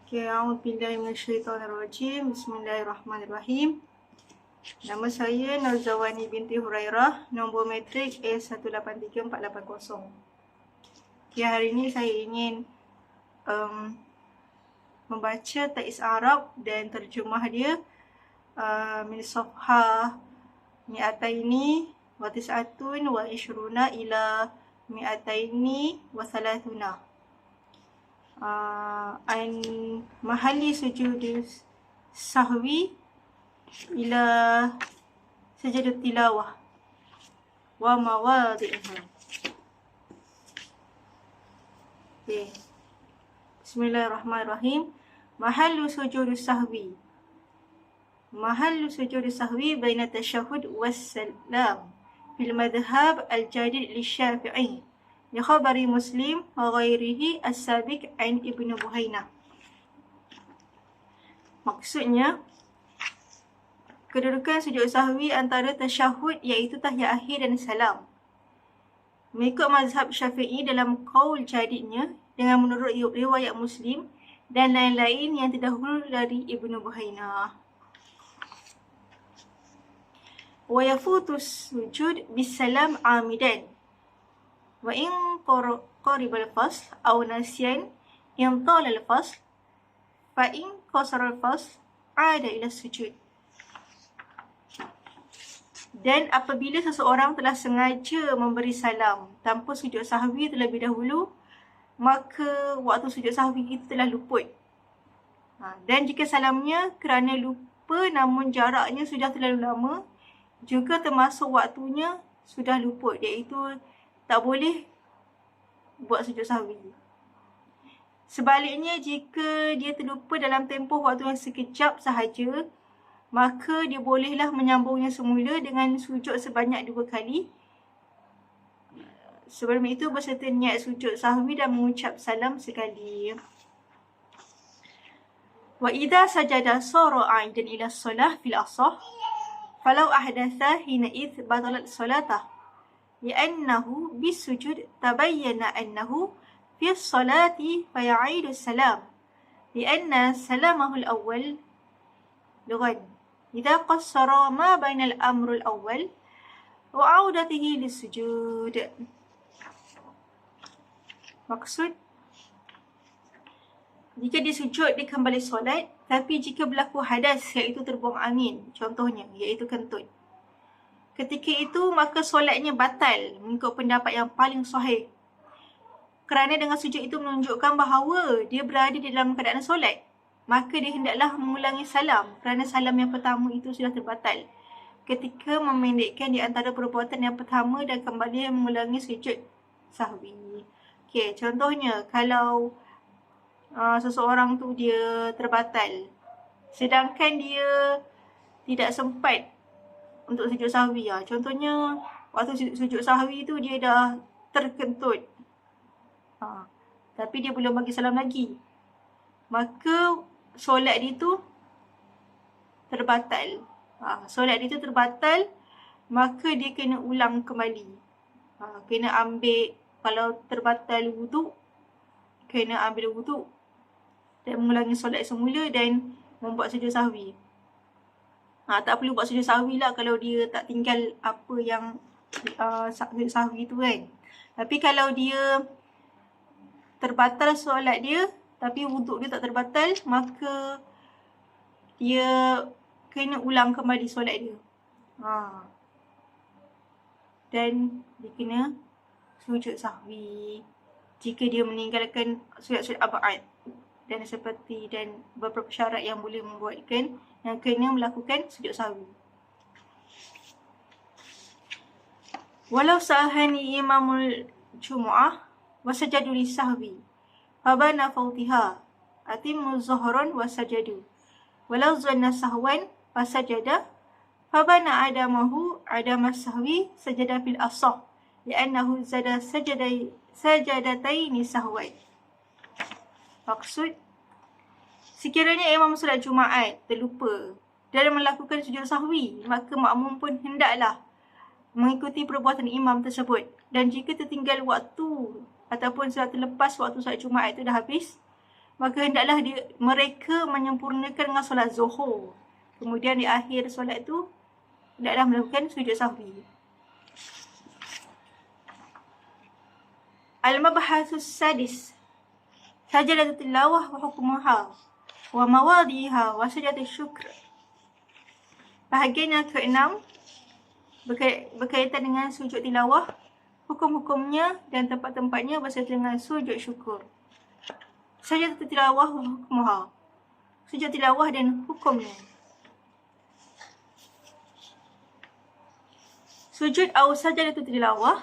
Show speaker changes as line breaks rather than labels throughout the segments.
A'udzubillahi minasyaitonirrajim. Bismillahirrahmanirrahim. Nama saya Norzawani binti Hurairah, nombor matrik A183480. Hari ini saya ingin membaca teks Arab dan terjemah dia min safhah mi'ataini wa tis'atun wa ishruna ila mi'ataini wa thalathuna. An mahali sujud sahwi ila sajadat tilawah wa mawadhi'ha. Bismillahirrahmanirrahim. Mahallu sujud sahwi. Mahallu sujud sahwi baina tasyahud wassalam fil madhhab al-jadid lisyafi'i li khabari Muslim wa ghairihi as-sabiq an Ibnu Buhainah. Maksudnya, kedudukan sujud sahwi antara tasyahud iaitu tahiyat akhir dan salam mengikut mazhab Syafi'i dalam qaul jadidnya dengan menurut riwayat Muslim dan lain-lain yang terdahulu dari Ibnu Buhainah. Wa yafutus sujud bisalam amidan wa in qaribal fasl aw nasiyan in tala al fasl fa in qasara al fasl ada ila sujud. Dan apabila seseorang telah sengaja memberi salam tanpa sujud sahwi terlebih dahulu, maka waktu sujud sahwi itu telah luput. Dan jika salamnya kerana lupa namun jaraknya sudah terlalu lama, juga termasuk waktunya sudah luput, iaitu tak boleh buat sujud sahwi. Sebaliknya, jika dia terlupa dalam tempoh waktu yang sekejap sahaja, maka dia bolehlah menyambungnya semula dengan sujud sebanyak 2 kali. Sebelum itu berserta niat sujud sahwi dan mengucap salam sekali. Wa idza sajada sara aidan ila solah fil asah falau ahdatha hina id batalat solatah li'annahu bisujud tabayyana annahu fi salati faya'idu salam li'anna salamahu al-awwal lughan idza qassara ma bainal amrul awwal wa 'audatihi lis-sujud. Maksud, jika dia sujud dia kembali solat, tapi jika berlaku hadas iaitu terbuang angin, contohnya iaitu kentut, ketika itu maka solatnya batal mengikut pendapat yang paling sahih, kerana dengan sujud itu menunjukkan bahawa dia berada di dalam keadaan solat, maka dia hendaklah mengulangi salam kerana salam yang pertama itu sudah terbatal ketika memendekkan di antara perbuatan yang pertama dan kembali mengulangi sujud sahwi. Contohnya kalau seseorang tu dia terbatal sedangkan dia tidak sempat untuk sujud sahwi. Contohnya waktu sujud sahwi tu dia dah terkentut, tapi dia belum bagi salam lagi, maka solat dia tu terbatal. Solat dia tu terbatal, maka dia kena ulang kembali. Kena ambil, kalau terbatal wuduk, kena ambil wuduk dan mengulangi solat semula dan membuat sujud sahwi. Tak perlu buat sujud sahwi lah kalau dia tak tinggal apa yang sujud sahwi tu kan. Tapi kalau dia terbatal solat dia tapi wuduk dia tak terbatal, maka dia kena ulang kembali solat dia. Dan dia kena sujud sahwi jika dia meninggalkan surat-surat ab'ad dan seperti dan beberapa syarat yang boleh membuatkan yang kena melakukan sujud sahwi. Walau sahani imamul jumu'ah wasajadu li sahwi fabana fautiha atimmu zuhran wasajadu walau zanna sahwan fasajada fabana adamahu adama sahwi sajada fil asah li'annahu zada sajadataini sahwan. Maksud, sekiranya imam solat Jumaat terlupa dan melakukan sujud sahwi, maka makmum pun hendaklah mengikuti perbuatan imam tersebut. Dan jika tertinggal waktu ataupun sudah terlepas waktu solat Jumaat itu dah habis, maka hendaklah mereka menyempurnakan dengan solat zuhur. Kemudian di akhir solat itu hendaklah melakukan sujud sahwi. Al-mabhasus sadis, sajadatul tilawah wa hukmuha wa mawadiha wa sajadatul syukr. Bahagian yang keenam berkaitan dengan sujud tilawah, hukum-hukumnya dan tempat-tempatnya berserta dengan sujud syukur. Sajadatul tilawah wa hukmuha, sujud tilawah dan hukumnya. Sujud atau sajadatul tilawah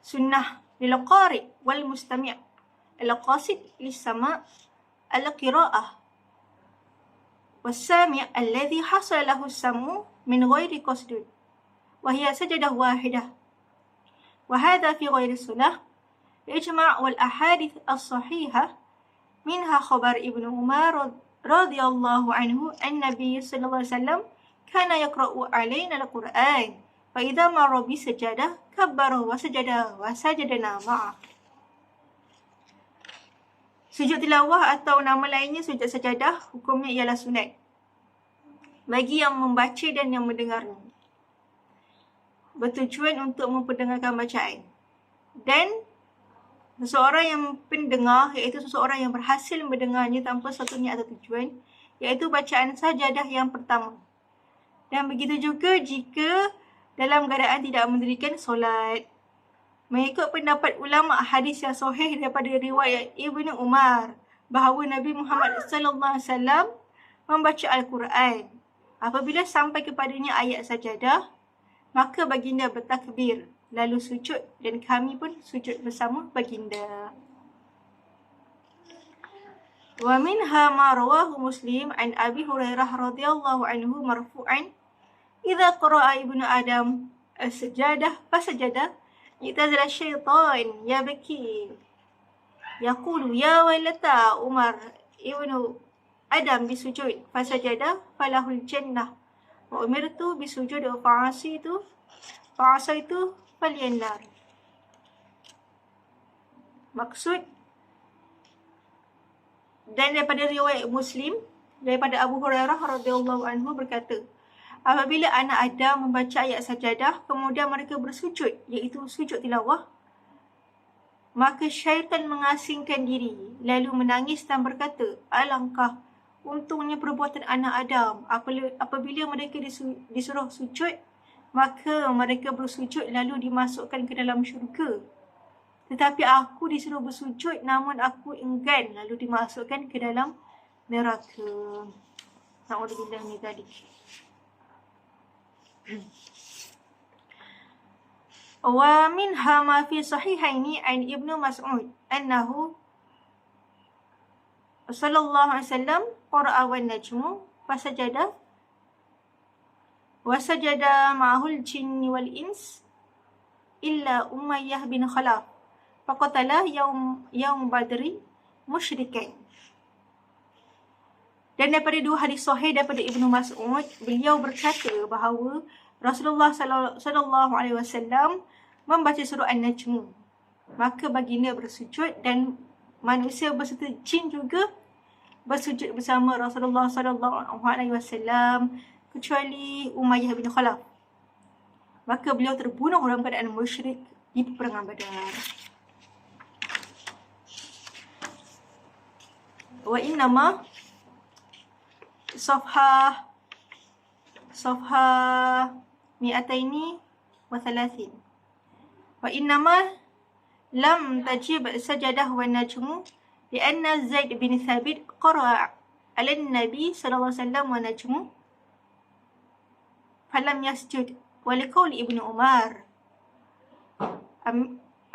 sunnah lil qari wal mustami' al qasid lis sama' al qira'ah was sami' alladhi hasala lahu as-sam'u min ghairi qasd wa hiya sajadah wahidah wa hadha fi ghairi sunnah ijma' wal ahadith as-sahihah minha khabar Ibnu Umar radhiyallahu anhu an-nabiy sallallahu alaihi wasallam kana yaqra'u alaina al-Qur'an fa idza marra bi sajadah kabbara wa sajadana ma'ah. Sujud tilawah atau nama lainnya sujud sajadah, hukumnya ialah sunat bagi yang membaca dan yang mendengarnya, bertujuan untuk memperdengarkan bacaan. Dan seseorang yang pendengar, iaitu seseorang yang berhasil mendengarnya tanpa satu niat atau tujuan, iaitu bacaan sajadah yang pertama. Dan begitu juga jika dalam keadaan tidak mendirikan solat. Mengikut pendapat ulama hadis yang sahih daripada riwayat Ibnu Umar bahawa Nabi Muhammad sallallahu alaihi wasallam membaca Al-Quran. Apabila sampai kepadanya ayat sajadah, maka baginda bertakbir lalu sujud dan kami pun sujud bersama baginda. Wa minha ma rawahu Muslim an Abi Hurairah radhiyallahu anhu marfu'an idza qara'a ibnu Adam as-sajadah fasajada itazala syaitan yabki yaqulu ya wailata Umar ibnu Adam bisujud fasajada falahul jannah wa umirtu bisujud fa'asaitu falyannar. Maksud dan daripada riwayat Muslim daripada Abu Hurairah radhiyallahu anhu berkata, apabila anak Adam membaca ayat sajadah, kemudian mereka bersujud, iaitu sujud tilawah, maka syaitan mengasingkan diri, lalu menangis dan berkata, alangkah untungnya perbuatan anak Adam. Apabila mereka disuruh sujud, maka mereka bersujud lalu dimasukkan ke dalam syurga. Tetapi aku disuruh bersujud, namun aku enggan lalu dimasukkan ke dalam neraka. Na'udzubillah min dzalik. Wa minha ma fi sahihaini an Ibnu Mas'ud annahu sallallahu alaihi wasallam qara'a wan najmu fasajada wa sajada ma'ahul jinni wal ins illa Umayyah bin Khalaf faqatala yaum badri musyrikan. Dan daripada dua hadis sahih daripada Ibnu Mas'ud, beliau berkata bahawa Rasulullah sallallahu alaihi wasallam membaca surah An-Najm. Maka baginda bersujud dan manusia berserta jin juga bersujud bersama Rasulullah sallallahu alaihi wasallam kecuali Umayyah bin Khalaf. Maka beliau terbunuh dalam keadaan musyrik di peperangan Badar. Wa innama Safha mi'ataini wa thalathin. Wa innama lam tajib sajadah wa najmu lianna Zaid bin Thabit qara'a ala nabi sallallahu alaihi wasallam wa najmu falam yasjud wa liqauli Ibnu Umar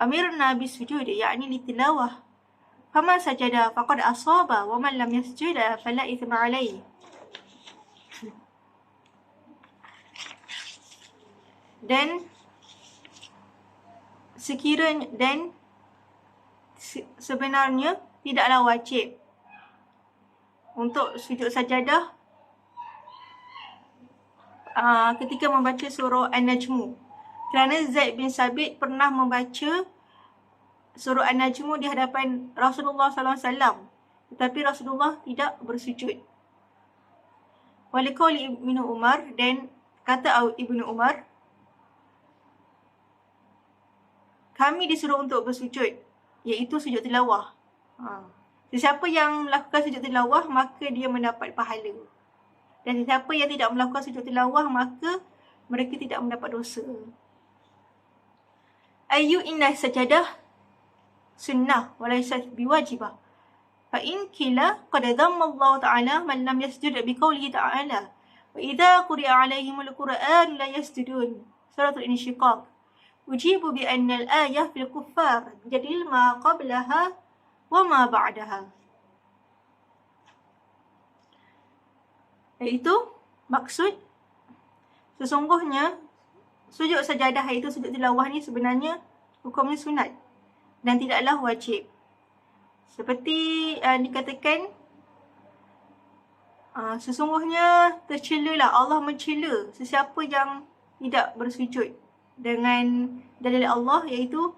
amirna bisujud yakni litilawah fama sajada faqad asaba wa man lam yasjud fala ithma alayhi. Dan sebenarnya tidaklah wajib untuk sujud sajadah ketika membaca surah An-Najm, kerana Zaid bin Sabit pernah membaca surah An-Najm di hadapan Rasulullah sallallahu alaihi wasallam Tetapi Rasulullah tidak bersujud. Waliqauli Ibnu Umar, dan kata Ibnu Umar, kami disuruh untuk bersujud, iaitu sujud tilawah. Sesiapa yang melakukan sujud tilawah, maka dia mendapat pahala. Dan sesiapa yang tidak melakukan sujud tilawah, maka mereka tidak mendapat dosa. Ayu inna sajadah sunnah walaysat biwajibah. Fa in kila qad dhamma Allah Ta'ala man lam yasjud biqaulihi ta'ala wa idza quri'a 'alaihimul Qur'an la yasjudun. Surah Al-Insyiqaq. Ujibu bi anna al-ayah fil kuffar jadil ma qablaha wa ma ba'daha. Iaitu maksud sesungguhnya sujud sajadah, iaitu sujud tilawah ni sebenarnya hukumnya sunat dan tidaklah wajib. Seperti dikatakan, sesungguhnya tercelalah, Allah mencela sesiapa yang tidak bersujud dengan dalil Allah, iaitu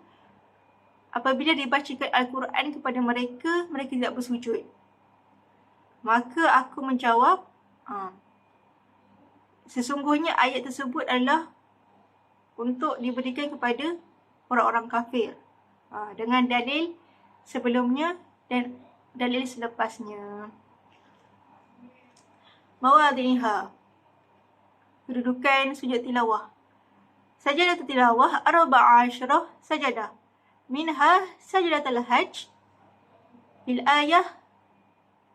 apabila dibacakan Al-Quran kepada mereka, mereka tidak bersujud. Maka aku menjawab, sesungguhnya ayat tersebut adalah untuk diberikan kepada orang-orang kafir, dengan dalil sebelumnya dan dalil selepasnya. Mawadhiha, kedudukan sujud tilawah. Sajadah tilawah 14 sajadah. Minha sajdatul hajj fil ayah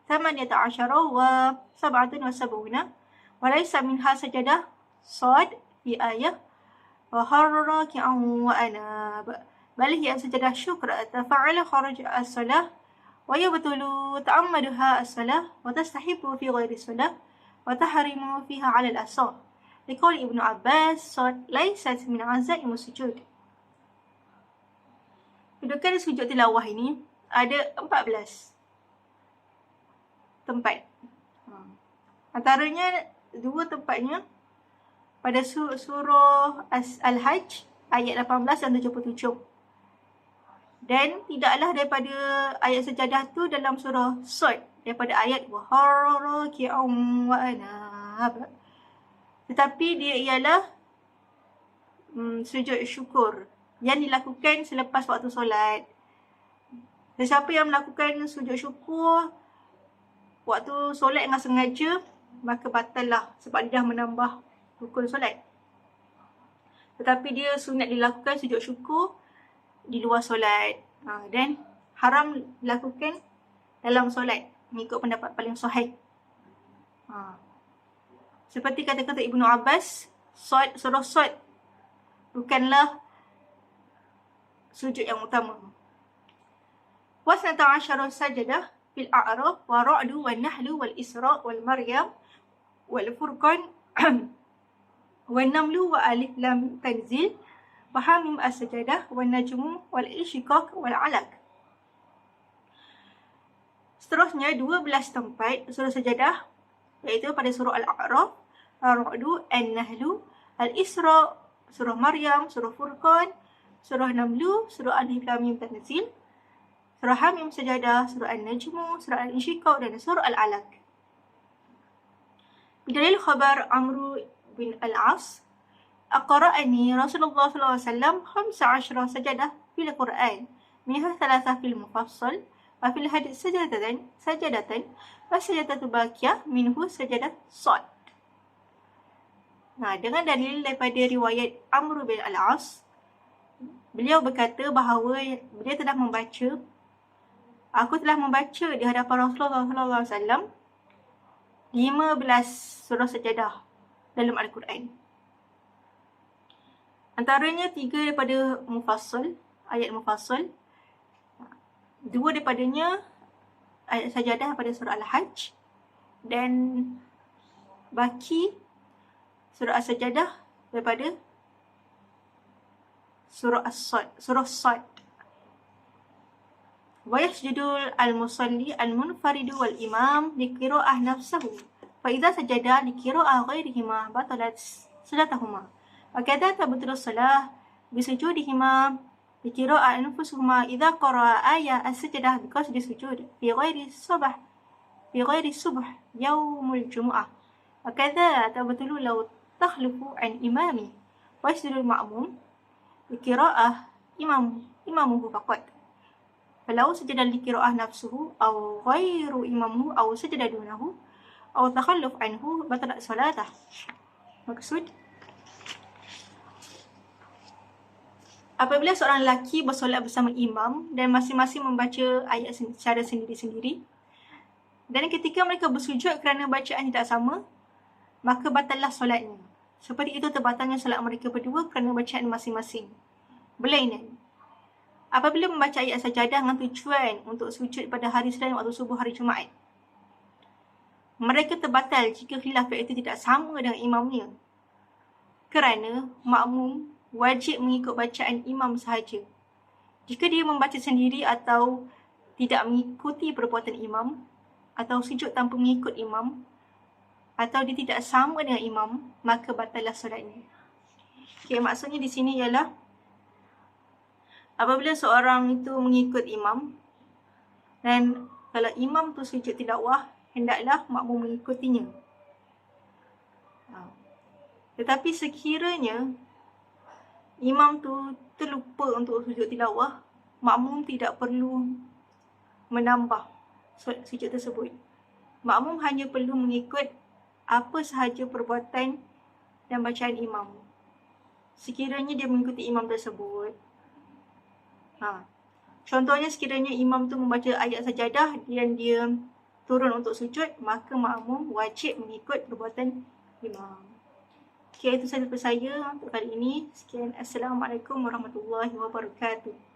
18 wa 77 wa laysa minha sajadah sad fi ayah wa harra ki'an wa anab. Bal hiya sajadah syukr tafa'ala kharaj as-salah wa yabtulu ta'ammaduha as-salah wa tastahibu fi ghairi salah wa tahrimu fiha 'ala al-asah. Liqaul Ibnu Abbas, sad laysat min azaim sujud. Kedudukan sujud tilawah ini ada 14 tempat. Antaranya dua tempatnya pada surah Al-Hajj ayat 18 dan 77. Dan tidaklah daripada ayat sajadah tu dalam surah Sad, daripada ayat wa harra ki'an wa anab. Tetapi dia ialah sujud syukur yang dilakukan selepas waktu solat. Sesiapa yang melakukan sujud syukur waktu solat dengan sengaja, maka batal lah, sebab dia dah menambah rukun solat. Tetapi dia sunat dilakukan sujud syukur di luar solat, dan haram dilakukan dalam solat, mengikut pendapat paling sahih. Seperti kata-kata Ibnu Abbas, surah Sad bukanlah sujud yang utama. Wasnata asyara sajadah fil a'raf wa ra'du wal nahlu wal isra wal maryam wal furqan wal namlu wa alif lam tanzil wa hamim as-sajadah wal najmu wal insyiqaq wal alaq. Seterusnya 12 tempat surah sajadah, iaitu pada surah Al-A'raf, Ar-Ra'du, An-Nahlu, Al-Isra, surah Maryam, surah Furqan, surah Namlu, surah Al-Hiklam Tanzil, surah Hamim Sajadah, surah An-Najmu, surah Al-Insyiqaq dan surah Al-Alaq. Bidalil khabar Amru bin Al-As, aqra'ani Rasulullah SAW 15 sajadah fil Quran, minha 3 fil Mufassal, wa fil hadits sajadatan wa sajadatu baqiyah minhu sajadah sad. Dengan dalil daripada riwayat Amr bin Al-As, beliau berkata bahawa beliau telah membaca, aku telah membaca di hadapan Rasulullah SAW 15 surah sajadah dalam Al-Quran. Antaranya 3 daripada Mufassal, ayat Mufassal, 2 daripadanya ayat sajadah pada surah Al-Hajj, dan baki surah As-Sajadah daripada surah As-Sad. Wa yasjudul al-musalli al-munfaridu wal imam li qira'ah nafsahu fa idza sajada li qira'ah ghairihima batalat salatahuma wa kadza tabtulu salah bi sujudihima Qira'ah anfusuhuma idza qara'a ayat as-sajdah because dia sujud fi ghairi subh yaumul jumu'ah. Wakadha tabtulu law takhlufu an imami wa yasjudu al-ma'mum bi qira'ah imamuhu faqat. Falau sajada li qira'ah nafsuhu aw ghairu imamuhu aw sajada dunahu aw takhalluf anhu batalat salatah. Maksud, apabila seorang lelaki bersolat bersama imam dan masing-masing membaca ayat secara sendiri-sendiri, dan ketika mereka bersujud kerana bacaan tidak sama, maka batallah solatnya. Seperti itu terbatalnya solat mereka berdua kerana bacaan masing-masing. Berlainan, apabila membaca ayat sajadah dengan tujuan untuk sujud pada hari selain waktu subuh hari Jumaat, mereka terbatal jika khilaf itu tidak sama dengan imamnya, kerana makmum wajib mengikut bacaan imam sahaja. Jika dia membaca sendiri atau tidak mengikuti perbuatan imam, atau sujud tanpa mengikut imam, atau dia tidak sama dengan imam, maka batallah solatnya. Okay, maksudnya di sini ialah apabila seorang itu mengikut imam, dan kalau imam tu sujud tilawah, hendaklah makmum mengikutinya. Tetapi sekiranya imam tu terlupa untuk sujud tilawah, makmum tidak perlu menambah sujud tersebut. Makmum hanya perlu mengikut apa sahaja perbuatan dan bacaan imam. Sekiranya dia mengikuti imam tersebut. Contohnya sekiranya imam tu membaca ayat sajadah dan dia turun untuk sujud, maka makmum wajib mengikut perbuatan imam. Okay, itu sahaja daripada saya untuk kali ini. Sekian. Assalamualaikum warahmatullahi wabarakatuh.